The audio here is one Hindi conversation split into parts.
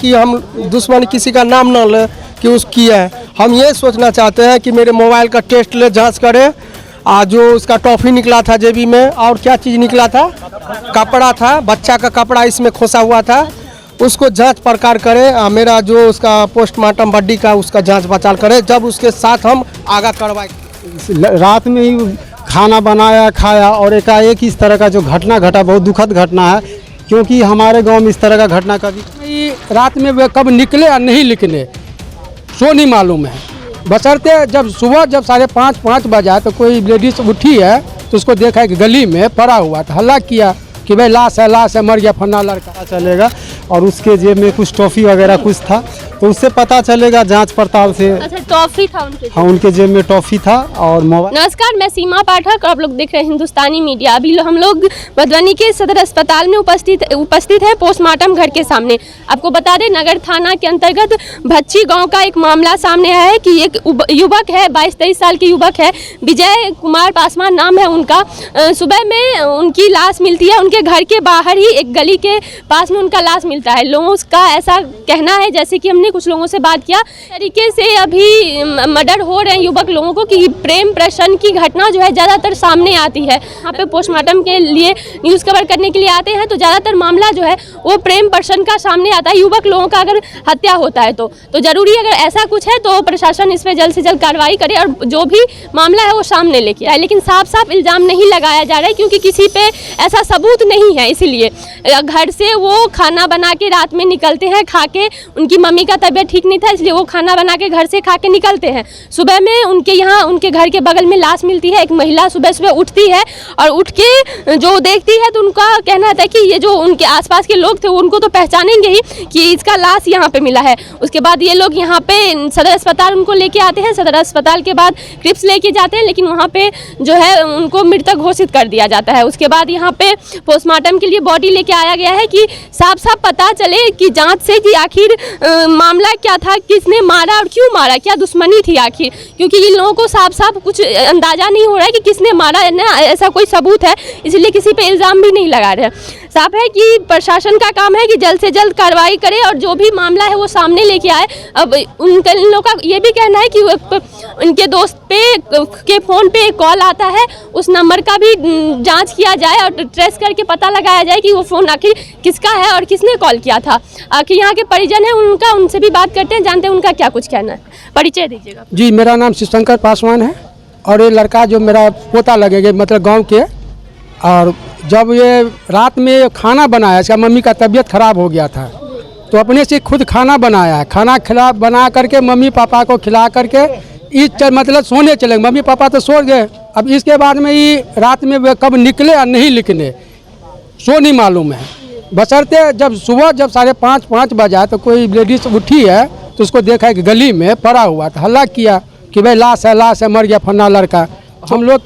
कि हम दुश्मन किसी का नाम ना ले कि उसकी है। हम ये सोचना चाहते हैं कि मेरे मोबाइल का टेस्ट ले, जांच करे। आज जो उसका टॉफ़ी निकला था जेबी में, और क्या चीज़ निकला था, कपड़ा था, बच्चा का कपड़ा इसमें खोसा हुआ था, उसको जांच पड़ताल करे। मेरा जो उसका पोस्टमार्टम बॉडी का उसका जांच पड़ताल करे, जब उसके साथ हम आगा कार्रवाई। रात में ही खाना बनाया खाया और एकाएक इस तरह का जो घटना घटा, बहुत दुखद घटना है, क्योंकि हमारे गांव में इस तरह का घटना कभी रात में वे कब निकले और नहीं निकले सो नहीं मालूम है। बशर्ते जब सुबह जब 5:30 बजा तो कोई लेडीज उठी है तो उसको देखा कि गली में पड़ा हुआ था, हल्ला किया कि भाई लाश है, मर गया फन्ना लड़का। चलेगा और उसके जेब में कुछ टॉफ़ी वगैरह कुछ था, तो उससे पता चलेगा जांच पड़ताल से। अच्छा, टॉफी था उनके हाँ, उनके जेब में टॉफ़ी था और मोबाइल। नमस्कार, मैं सीमा पाठक और आप लोग देख रहे हैं हिंदुस्तानी मीडिया। अभी हम लोग मधुबनी के सदर अस्पताल में उपस्थित है पोस्टमार्टम घर के सामने। आपको बता दें, नगर थाना के अंतर्गत भच्ची गांव का एक मामला सामने आया है कि एक युवक है, 22-23 साल के युवक है, विजय कुमार पासवान नाम है उनका। सुबह में उनकी लाश मिलती है, उनके घर के बाहर ही एक गली के पास में उनका लाश मिलता है। लोगों का ऐसा कहना है, जैसे कि हमने कुछ लोगों से बात किया, तरीके से अभी मर्डर हो रहे हैं युवक लोगों को, कि प्रेम प्रसन्न की घटना जो है ज़्यादातर सामने आती है। यहाँ पे पोस्टमार्टम के लिए न्यूज़ कवर करने के लिए आते हैं तो ज़्यादातर मामला जो है वो प्रेम प्रसन्न का सामने आता है। युवक लोगों का अगर हत्या होता है तो ज़रूरी अगर ऐसा कुछ है तो प्रशासन इस पर जल्द से जल्द कार्रवाई करे और जो भी मामला है वो सामने लेके आए। लेकिन साफ साफ इल्ज़ाम नहीं लगाया जा रहा है, क्योंकि किसी पे ऐसा सबूत नहीं है। इसीलिए घर से वो खाना बना के रात में निकलते हैं, खा के, उनकी मम्मी का तबीयत ठीक नहीं था इसलिए वो खाना बना के घर से खा के निकलते हैं। सुबह में उनके यहाँ उनके घर के बगल में लाश मिलती है। एक महिला सुबह सुबह उठती है और उठ के जो देखती है तो उनका कहना था कि ये जो उनके आसपास के लोग थे उनको तो पहचानेंगे ही कि इसका लाश यहाँ पे मिला है। उसके बाद ये लोग यहाँ पे सदर अस्पताल उनको लेके आते हैं। सदर अस्पताल के बाद क्रिप्स लेके जाते हैं, लेकिन वहाँ पे जो है उनको मृतक घोषित कर दिया जाता है। उसके बाद यहाँ पे पोस्टमार्टम के लिए बॉडी लेके आया गया है कि साफ साफ पता चले कि जांच से कि आखिर मामला क्या था, किसने मारा और क्यों मारा, क्या दुश्मनी थी आखिर, क्योंकि इन लोगों को साफ साफ कुछ अंदाजा नहीं हो रहा है कि किसने मारा है ना, ऐसा कोई सबूत है, इसलिए किसी पे इल्ज़ाम भी नहीं लगा रहे। साफ है कि प्रशासन का काम है कि जल्द से जल्द कार्रवाई करे और जो भी मामला है वो सामने लेके आए। अब इन लोगों का ये भी कहना है कि उनके दोस्त के फ़ोन पे कॉल आता है, उस नंबर का भी जांच किया जाए और ट्रेस करके पता लगाया जाए कि वो फ़ोन आखिर किसका है और किसने कॉल किया था। आखिर यहाँ के परिजन हैं उनसे भी बात करते हैं, जानते हैं उनका क्या कुछ कहना है। परिचय दीजिएगा। जी, मेरा नाम शिवशंकर पासवान है और ये लड़का जो मेरा पोता लगेगा, मतलब गाँव के। और जब ये रात में खाना बनाया, इसका मम्मी का तबीयत खराब हो गया था तो अपने से खुद खाना बनाया है। खाना बना करके मम्मी पापा को खिला करके मतलब सोने चले। मम्मी पापा तो सो गए। अब इसके बाद में ये रात में वे कब निकले और नहीं निकले सो नहीं मालूम है। बशर्ते जब सुबह जब 5:30 बजा तो कोई लेडीज उठी है तो उसको देखा कि गली में पड़ा हुआ था, हल्ला किया कि भाई लाश है, मर गया फन्ना लड़का। हम लोग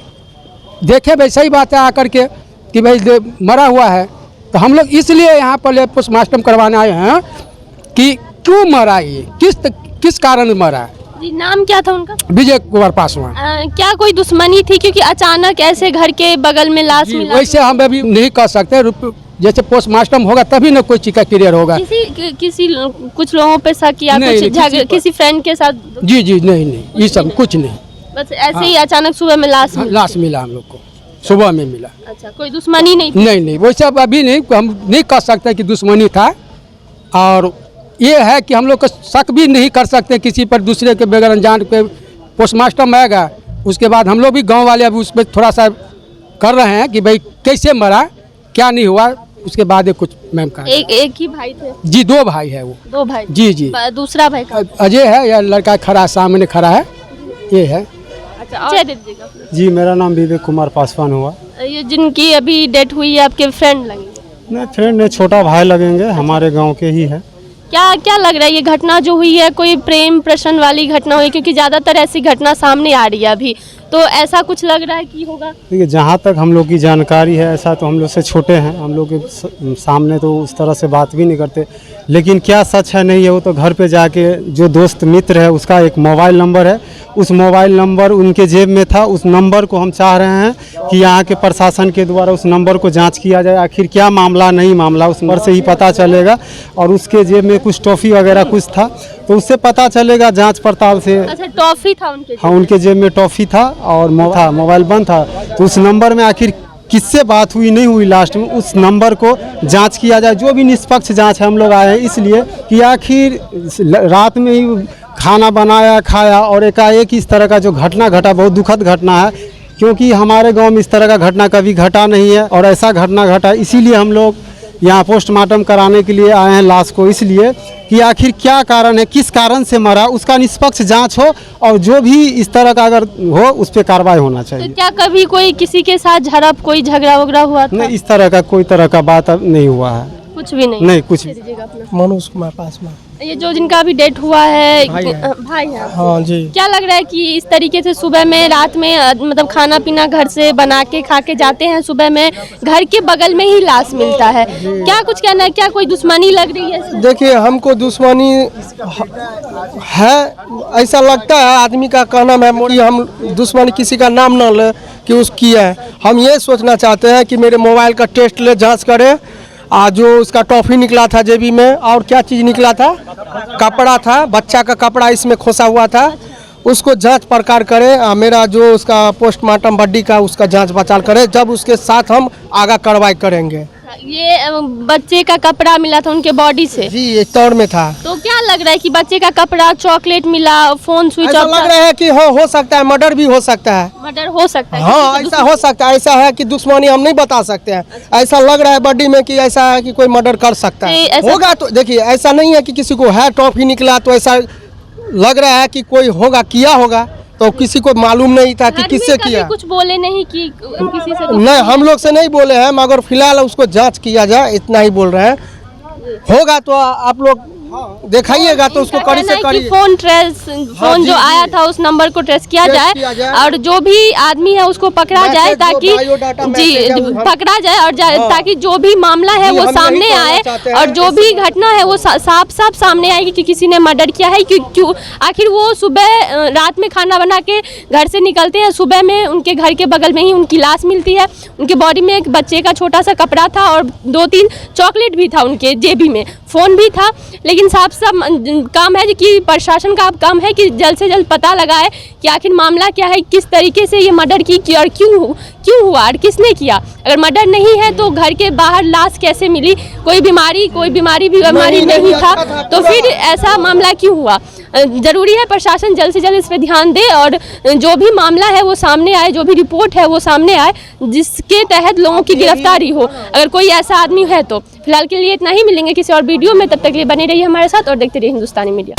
देखे वैसे ही बात है आकर के कि भाई मरा हुआ है, तो हम लोग इसलिए यहाँ पर पोस्टमार्टम करवाने आए हैं कि क्यों मरा, ये किस कारण मरा। जी, नाम क्या था उनका? विजय कुमार पासवान। क्या कोई दुश्मनी थी, क्योंकि अचानक ऐसे घर के बगल में लाश मिला? वैसे हम अभी नहीं कह सकते, जैसे पोस्टमार्टम होगा तभी ना कोई चीज का क्लियर होगा। किसी कुछ लोगों पे शक किया, कुछ किसी फ्रेंड के साथ? जी नहीं, ये सब कुछ नहीं, बस ऐसे ही अचानक सुबह में लाश मिला हम लोग को, सुबह में मिला। अच्छा, कोई दुश्मनी नहीं? नहीं, वैसे अभी नहीं, हम नहीं कह सकते कि दुश्मनी था। और ये है कि हम लोग को शक भी नहीं कर सकते किसी पर, दूसरे के बगैर अनजान पे। पोस्टमार्टम आएगा उसके बाद हम लोग भी गांव वाले अभी उस पर थोड़ा सा कर रहे हैं कि भाई कैसे मरा, क्या नहीं हुआ। उसके बाद कुछ मैम का एक ही भाई थे? जी, 2 भाई है वो। 2 भाई? जी। दूसरा भाई का अजय है, या लड़का खड़ा सामने खड़ा है, ये है। अच्छा, दीजिएगा। जी, मेरा नाम विवेक कुमार पासवान हुआ। ये जिनकी अभी डेथ हुई है आपके फ्रेंड लगेंगे? नहीं, फ्रेंड नहीं, छोटा भाई लगेंगे, हमारे गांव के ही है। क्या लग रहा है ये घटना जो हुई है कोई प्रेम प्रसन्न वाली घटना हुई? क्योंकि ज़्यादातर ऐसी घटना सामने आ रही है अभी, तो ऐसा कुछ लग रहा है कि होगा? देखिए, जहाँ तक हम लोग की जानकारी है, ऐसा तो हम लोग से छोटे हैं, हम लोग के सामने तो उस तरह से बात भी नहीं करते, लेकिन क्या सच है नहीं है वो तो घर पे जाके जो दोस्त मित्र है उसका एक मोबाइल नंबर है, उस मोबाइल नंबर उनके जेब में था, उस नंबर को हम चाह रहे हैं कि यहाँ के प्रशासन के द्वारा उस नंबर को जांच किया जाए, आखिर क्या मामला नहीं मामला उस नंबर से ही पता चलेगा। और उसके जेब में कुछ टॉफ़ी वगैरह कुछ था तो उससे पता चलेगा जांच पड़ताल से। अच्छा, टॉफी था उनके? हाँ, उनके जेब में टॉफ़ी था और मोबाइल बंद था, तो उस नंबर में आखिर किससे बात हुई नहीं हुई लास्ट में उस नंबर को जांच किया जाए। जो भी निष्पक्ष जांच है, हम लोग आए हैं इसलिए कि आखिर रात में ही खाना बनाया खाया और एकाएक इस तरह का जो घटना घटा बहुत दुखद घटना है, क्योंकि हमारे गांव में इस तरह का घटना कभी घटा नहीं है और ऐसा घटना घटा, इसीलिए हम लोग यहाँ पोस्टमार्टम कराने के लिए आए हैं लाश को, इसलिए कि आखिर क्या कारण है, किस कारण से मरा, उसका निष्पक्ष जांच हो और जो भी इस तरह का अगर हो उस पर कार्रवाई होना चाहिए। तो क्या कभी कोई किसी के साथ झड़प, कोई झगड़ा वगड़ा हुआ था? नहीं, इस तरह का कोई तरह का बात अब नहीं हुआ है, कुछ भी नहीं? नहीं कुछ भी। मनोज कुमार पासवान। ये जो जिनका अभी डेथ हुआ है, भाई है? हाँ जी। क्या लग रहा है कि इस तरीके से सुबह में रात में मतलब खाना पीना घर से बना के खा के जाते हैं, सुबह में घर के बगल में ही लाश मिलता है, क्या कुछ कहना है? क्या कोई दुश्मनी लग रही है? देखिए, हमको दुश्मनी है ऐसा लगता है, आदमी का कहना है कि हम दुश्मनी किसी का नाम ना ले कि उसकी है। हम ये सोचना चाहते हैं कि मेरे मोबाइल का टेस्ट ले, जांच करे, आज जो उसका टॉफ़ी निकला था जेबी में और क्या चीज़ निकला था, कपड़ा था, बच्चा का कपड़ा इसमें खोसा हुआ था, उसको जांच पड़ताल करे। मेरा जो उसका पोस्टमार्टम बॉडी का उसका जांच पड़ताल करे, जब उसके साथ हम आगा कार्रवाई करेंगे। ये बच्चे का कपड़ा मिला था उनके बॉडी से? जी, ये तौर में था। तो क्या लग रहा है कि बच्चे का कपड़ा, चॉकलेट मिला, फोन स्विच ऑफ? लग रहा है कि हाँ, हो सकता है मर्डर भी हो सकता है। मर्डर हो सकता है? हाँ, ऐसा हो सकता है। ऐसा है कि दुश्मनी हम नहीं बता सकते हैं, ऐसा लग रहा है बॉडी में कि ऐसा है कि कोई मर्डर कर सकता है। होगा तो देखिए, ऐसा नहीं है कि किसी को है टॉफ़ी निकला तो ऐसा लग रहा है कि कोई होगा, किया होगा, तो किसी को मालूम नहीं था कि किससे किया। कुछ बोले नहीं कि किसी से? नहीं, हम लोग से नहीं बोले हैं, मगर फिलहाल उसको जांच किया जाए, इतना ही बोल रहे हैं। होगा तो आप लोग दिखाइएगा तो उसको कड़ी से कड़ी फोन जो आया था उस नंबर को ट्रेस किया जाए और जो भी आदमी है उसको पकड़ा जाए, ताकि जी पकड़ा जाए और ताकि जो भी मामला है वो सामने आए और जो भी घटना है वो साफ साफ सामने आएगी कि किसी ने मर्डर किया है। क्यों आखिर वो सुबह रात में खाना बना के घर से निकलते हैं, सुबह में उनके घर के बगल में ही उनकी लाश मिलती है, उनके बॉडी में एक बच्चे का छोटा सा कपड़ा था और 2-3 चॉकलेट भी था उनके जेबी में, फ़ोन भी था। लेकिन साफ साफ काम है कि प्रशासन का अब काम है कि जल्द से जल्द पता लगाए कि आखिर मामला क्या है, किस तरीके से ये मर्डर की और क्यों हुआ और किसने किया। अगर मर्डर नहीं है तो घर के बाहर लाश कैसे मिली, कोई बीमारी नहीं था, तो फिर ऐसा मामला क्यों हुआ। ज़रूरी है प्रशासन जल्द से जल्द इस पर ध्यान दे और जो भी मामला है वो सामने आए, जो भी रिपोर्ट है वो सामने आए, जिसके तहत लोगों की गिरफ्तारी हो अगर कोई ऐसा आदमी है तो। फिलहाल के लिए इतना ही, मिलेंगे किसी और वीडियो में, तब तक के लिए बने रहिए हमारे साथ और देखते रहिए हिंदुस्तानी मीडिया।